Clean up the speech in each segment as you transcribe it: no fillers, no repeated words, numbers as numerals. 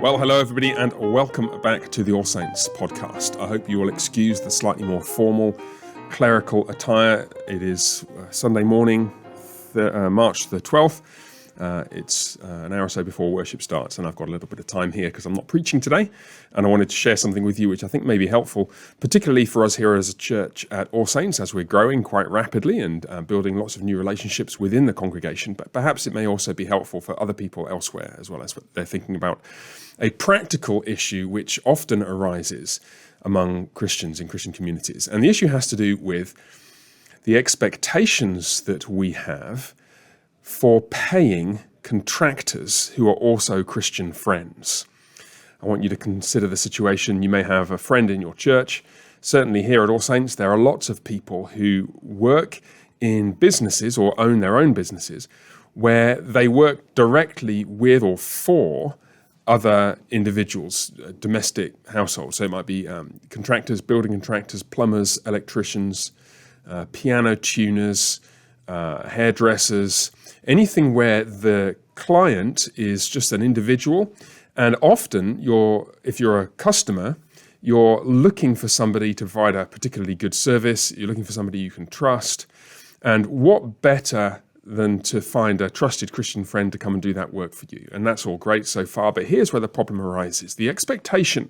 Well, hello everybody and welcome back to the All Saints podcast. I hope you will excuse the slightly more formal clerical attire. It is Sunday morning, March the 12th. It's an hour or so before worship starts, and I've got a little bit of time here because I'm not preaching today, and I wanted to share something with you which I think may be helpful, particularly for us here as a church at All Saints as we're growing quite rapidly and building lots of new relationships within the congregation, but perhaps it may also be helpful for other people elsewhere as well as what they're thinking about. A practical issue which often arises among Christians in Christian communities, and the issue has to do with the expectations that we have for paying contractors who are also Christian friends. I want you to consider the situation. You may have a friend in your church. Certainly here at All Saints, there are lots of people who work in businesses or own their own businesses where they work directly with or for other individuals, domestic households. So it might be contractors, building contractors, plumbers, electricians, piano tuners, hairdressers, anything where the client is just an individual. And often if you're a customer, you're looking for somebody to provide a particularly good service. You're looking for somebody you can trust. And what better than to find a trusted Christian friend to come and do that work for you? And that's all great so far. But here's where the problem arises. The expectation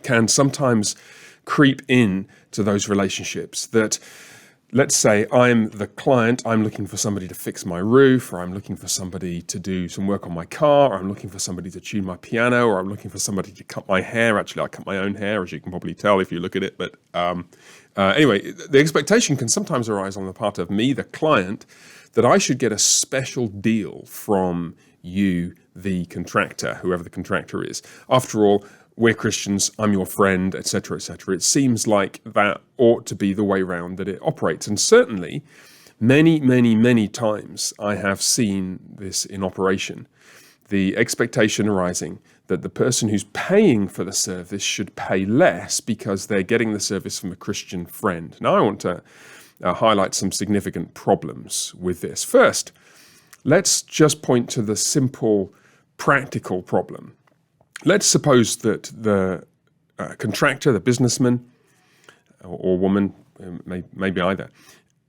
can sometimes creep in to those relationships that, let's say I'm the client, I'm looking for somebody to fix my roof, or I'm looking for somebody to do some work on my car, or I'm looking for somebody to tune my piano, or I'm looking for somebody to cut my hair. Actually, I cut my own hair, as you can probably tell if you look at it. But anyway, the expectation can sometimes arise on the part of me, the client, that I should get a special deal from you, the contractor, whoever the contractor is. After all, we're Christians, I'm your friend, etc., etc. It seems like that ought to be the way round that it operates. And certainly, many, many, many times I have seen this in operation. The expectation arising that the person who's paying for the service should pay less because they're getting the service from a Christian friend. Now, I want to highlight some significant problems with this. First, let's just point to the simple, practical problem. Let's suppose that the contractor, the businessman or woman, maybe either,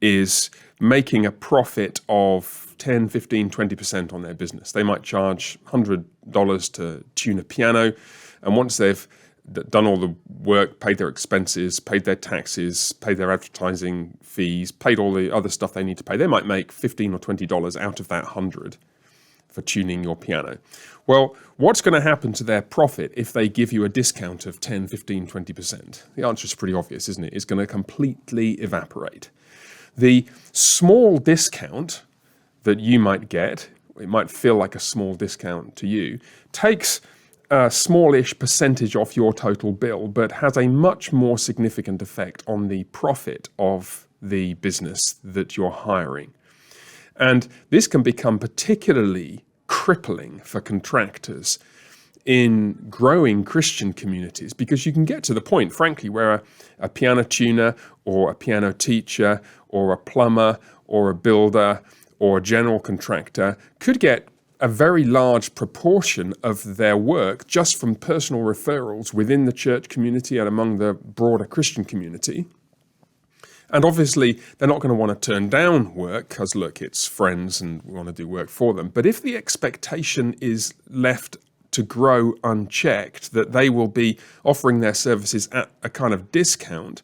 is making a profit of 10, 15, 20% on their business. They might charge $100 to tune a piano, and once they've done all the work, paid their expenses, paid their taxes, paid their advertising fees, paid all the other stuff they need to pay, they might make $15 or $20 out of that 100 for tuning your piano. Well, what's going to happen to their profit if they give you a discount of 10, 15, 20%? The answer is pretty obvious, isn't it? It's going to completely evaporate. The small discount that you might get, it might feel like a small discount to you, takes a smallish percentage off your total bill, but has a much more significant effect on the profit of the business that you're hiring. And this can become particularly crippling for contractors in growing Christian communities, because you can get to the point, frankly, where a piano tuner or a piano teacher or a plumber or a builder or a general contractor could get a very large proportion of their work just from personal referrals within the church community and among the broader Christian community. And obviously, they're not going to want to turn down work because, look, it's friends and we want to do work for them. But if the expectation is left to grow unchecked, that they will be offering their services at a kind of discount,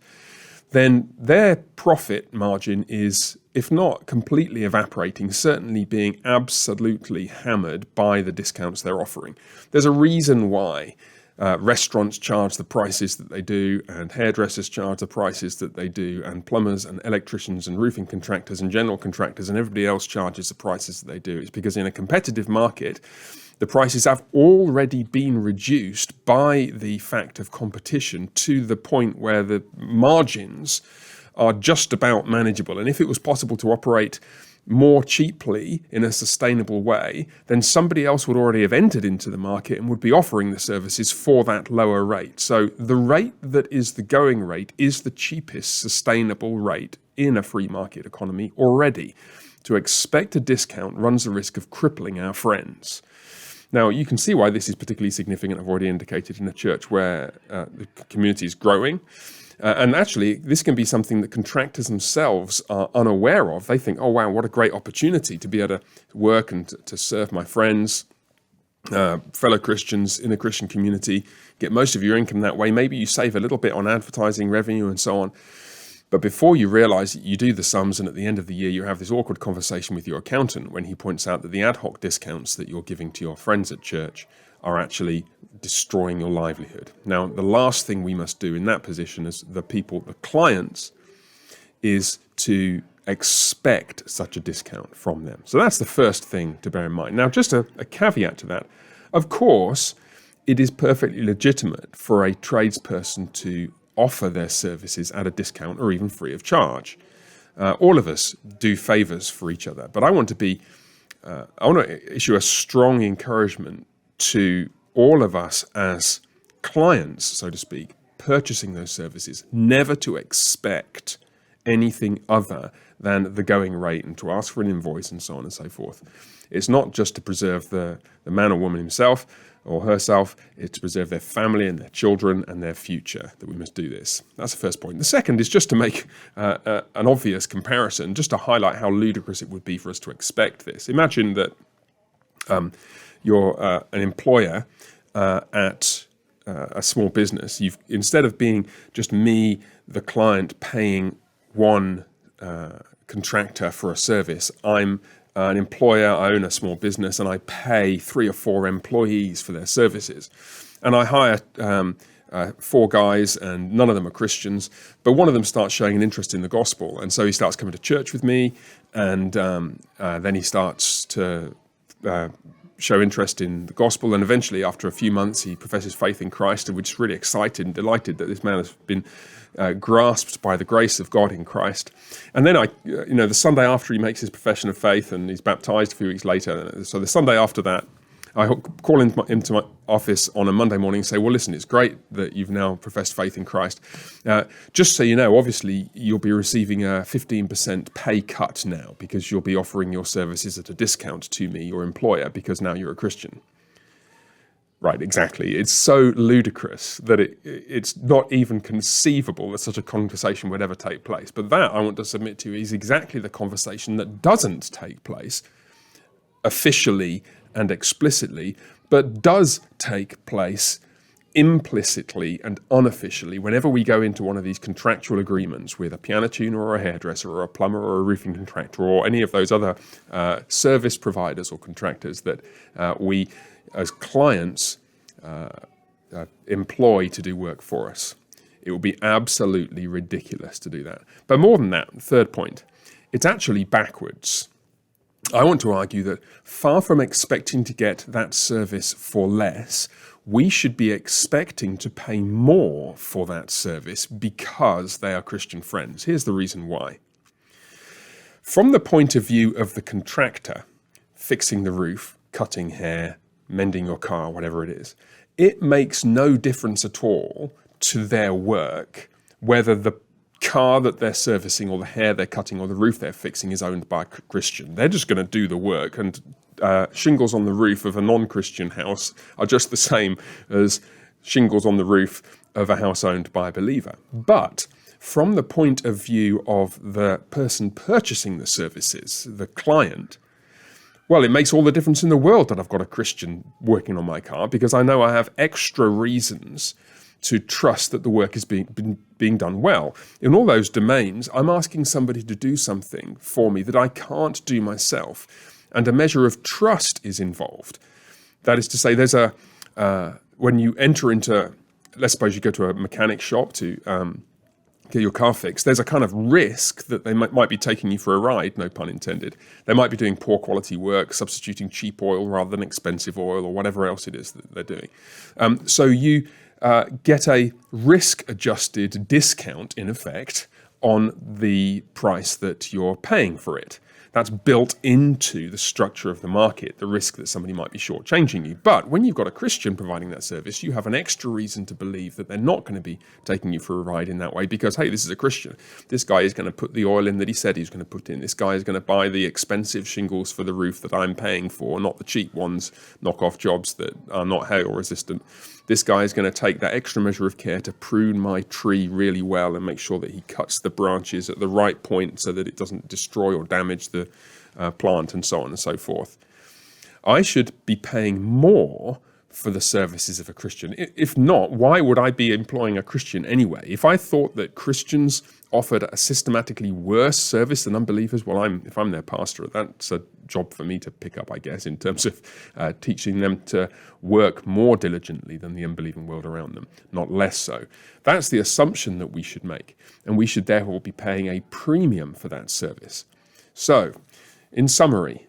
then their profit margin is, if not completely evaporating, certainly being absolutely hammered by the discounts they're offering. There's a reason why restaurants charge the prices that they do, and hairdressers charge the prices that they do, and plumbers and electricians and roofing contractors and general contractors and everybody else charges the prices that they do. It's because in a competitive market, the prices have already been reduced by the fact of competition to the point where the margins are just about manageable. And if it was possible to operate more cheaply in a sustainable way, then somebody else would already have entered into the market and would be offering the services for that lower rate. So the rate that is the going rate is the cheapest sustainable rate in a free market economy already. To expect a discount runs the risk of crippling our friends. Now, you can see why this is particularly significant. I've already indicated in a church where the community is growing. And actually, this can be something that contractors themselves are unaware of. They think, oh, wow, what a great opportunity to be able to work and to serve my friends, fellow Christians in a Christian community, get most of your income that way. Maybe you save a little bit on advertising revenue and so on. But before you realize it, you do the sums, and at the end of the year, you have this awkward conversation with your accountant when he points out that the ad hoc discounts that you're giving to your friends at church are actually destroying your livelihood. Now, the last thing we must do in that position as the clients, is to expect such a discount from them. So that's the first thing to bear in mind. Now, just a caveat to that. Of course, it is perfectly legitimate for a tradesperson to offer their services at a discount or even free of charge. All of us do favors for each other, but I want to issue a strong encouragement to all of us as clients, so to speak, purchasing those services, never to expect anything other than the going rate and to ask for an invoice and so on and so forth. It's not just to preserve the man or woman himself or herself, it's to preserve their family and their children and their future that we must do this. That's the first point. The second is just to make an obvious comparison, just to highlight how ludicrous it would be for us to expect this. Imagine that you're an employer at a small business. Instead of being just me, the client, paying one contractor for a service, I'm an employer, I own a small business, and I pay 3 or 4 employees for their services. And I hire 4 guys, and none of them are Christians, but one of them starts showing an interest in the gospel. And so he starts coming to church with me, and then he starts to show interest in the gospel. And eventually, after a few months, he professes faith in Christ, and we're just really excited and delighted that this man has been grasped by the grace of God in Christ. And then the Sunday after he makes his profession of faith and he's baptized a few weeks later. So the Sunday after that, I call into my office on a Monday morning and say, well, listen, it's great that you've now professed faith in Christ. Just so you know, obviously, you'll be receiving a 15% pay cut now because you'll be offering your services at a discount to me, your employer, because now you're a Christian. Right, exactly. It's so ludicrous that it's not even conceivable that such a conversation would ever take place. But that, I want to submit to you, is exactly the conversation that doesn't take place officially and explicitly, but does take place implicitly and unofficially whenever we go into one of these contractual agreements with a piano tuner or a hairdresser or a plumber or a roofing contractor or any of those other service providers or contractors that we as clients employ to do work for us. It would be absolutely ridiculous to do that. But more than that, third point, it's actually backwards. I want to argue that far from expecting to get that service for less, we should be expecting to pay more for that service because they are Christian friends. Here's the reason why. From the point of view of the contractor, fixing the roof, cutting hair, mending your car, whatever it is, it makes no difference at all to their work whether the car that they're servicing or the hair they're cutting or the roof they're fixing is owned by a Christian. They're just going to do the work, and shingles on the roof of a non-Christian house are just the same as shingles on the roof of a house owned by a believer. But from the point of view of the person purchasing the services, the client, well, it makes all the difference in the world that I've got a Christian working on my car, because I know I have extra reasons to trust that the work is being done well. In all those domains, I'm asking somebody to do something for me that I can't do myself, and a measure of trust is involved. That is to say, there's when you enter into, let's suppose you go to a mechanic shop to get your car fixed, there's a kind of risk that they might be taking you for a ride, no pun intended. They might be doing poor quality work, substituting cheap oil rather than expensive oil or whatever else it is that they're doing. So you get a risk-adjusted discount, in effect, on the price that you're paying for it. That's built into the structure of the market, the risk that somebody might be shortchanging you. But when you've got a Christian providing that service, you have an extra reason to believe that they're not going to be taking you for a ride in that way because, hey, this is a Christian. This guy is going to put the oil in that he said he's going to put in. This guy is going to buy the expensive shingles for the roof that I'm paying for, not the cheap ones, knockoff jobs that are not hail resistant. This guy is going to take that extra measure of care to prune my tree really well and make sure that he cuts the branches at the right point so that it doesn't destroy or damage the plant and so on and so forth. I should be paying more for the services of a Christian. If not, why would I be employing a Christian anyway? If I thought that Christians offered a systematically worse service than unbelievers, well, if I'm their pastor, that's a job for me to pick up, I guess, in terms of teaching them to work more diligently than the unbelieving world around them, not less so. That's the assumption that we should make, and we should therefore be paying a premium for that service. So, in summary,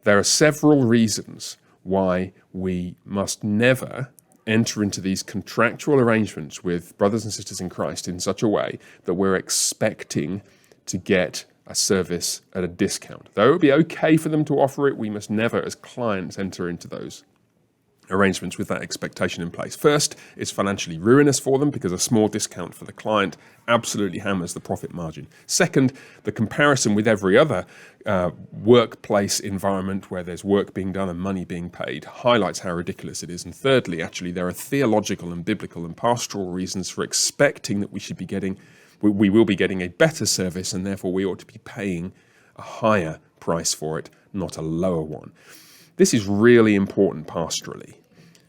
there are several reasons why we must never enter into these contractual arrangements with brothers and sisters in Christ in such a way that we're expecting to get a service at a discount. Though it would be okay for them to offer it, we must never, as clients, enter into those arrangements with that expectation in place. First, it's financially ruinous for them because a small discount for the client absolutely hammers the profit margin. Second, the comparison with every other workplace environment where there's work being done and money being paid highlights how ridiculous it is. And thirdly, actually, there are theological and biblical and pastoral reasons for expecting that we will be getting a better service, and therefore we ought to be paying a higher price for it, not a lower one. This is really important pastorally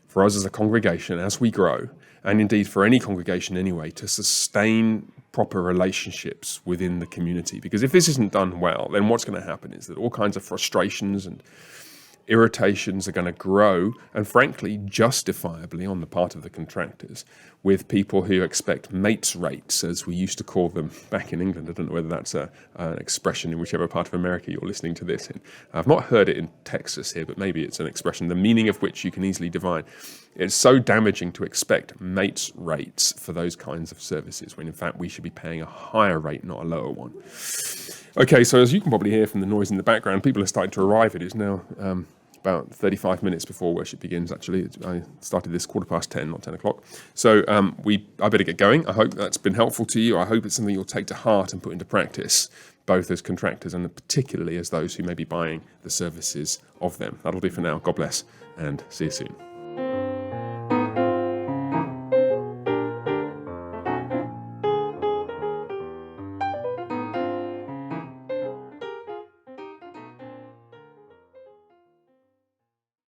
for us as a congregation as we grow, and indeed for any congregation anyway, to sustain proper relationships within the community. Because if this isn't done well, then what's going to happen is that all kinds of frustrations and irritations are going to grow, and frankly, justifiably on the part of the contractors, with people who expect mates rates, as we used to call them back in England. I don't know whether that's an expression in whichever part of America you're listening to this in. I've not heard it in Texas here, but maybe it's an expression, the meaning of which you can easily divine. It's so damaging to expect mates rates for those kinds of services, when in fact we should be paying a higher rate, not a lower one. Okay, so as you can probably hear from the noise in the background, people are starting to arrive. It is now about 35 minutes before worship begins, actually. I started this 10:15, not 10 o'clock. So I better get going. I hope that's been helpful to you. I hope it's something you'll take to heart and put into practice, both as contractors and particularly as those who may be buying the services of them. That'll do for now. God bless, and see you soon.